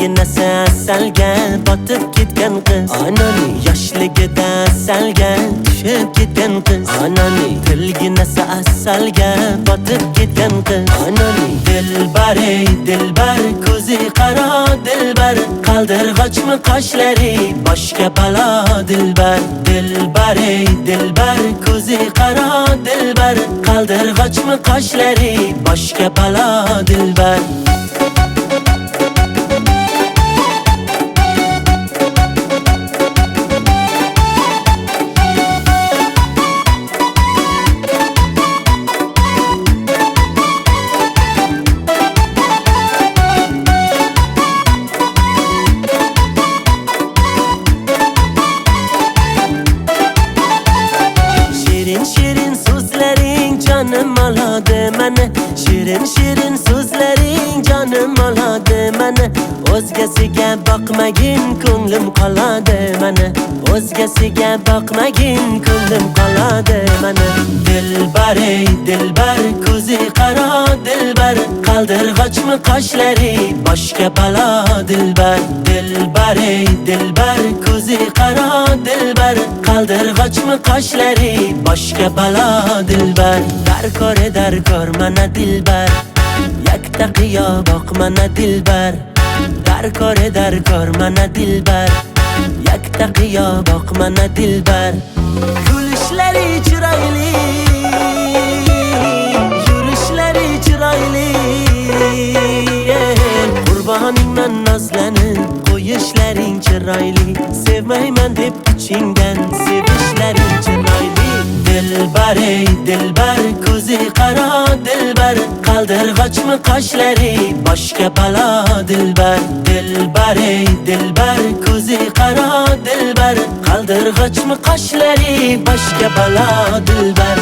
Tilginasi asalga botib ketgan qiz, anani yoshligida asalga tushib ketgan qiz, anani tilginasi asalga botib ketgan qiz, anani dilbar ey dilbar, ko'zi qaro dilbar, qaldirg'ochmi qoshlari boshga balo dilbar, dilbar ey dilbar, ko'zi qaro dilbar, qaldirg'ochmi qoshlari boshga balo dilbar. Shirin so'zlaring jonim oladi meni, shirin so'zlaring jonim oladi meni, o'zgasiga boqmagin ko'nglim qoladi meni, o'zgasiga boqmagin ko'nglim qoladi meni. Dilbar ey dilbar, ko'zi qaro dilbar, qaldirg'ochmi qoshlari boshga balo dilbar, dilbar ey dilbar, ko'zi qaro dilbar, qaldirg'ochmi qoshlari boshga balo dilbar. Darkor mana dilbar, yakta qiyo boq mana dilbar, darkor mana dilbar, yakta qiyo boq mana dilbar. Kulishlari chiroyli, yurishlari chiroyli, qurboningman nozlanib qo'yishlaring chiroyli, sevmayman deb ichingdan sevishlaring chiroyli. Dilbar ey dilbar, ko'zi qaro dilbar, qaldirg'ochmi qoshlari boshga balo dilbar, dilbar ey dilbar, ko'zi qaro dilbar, qaldirg'ochmi qoshlari boshga balo dilbar.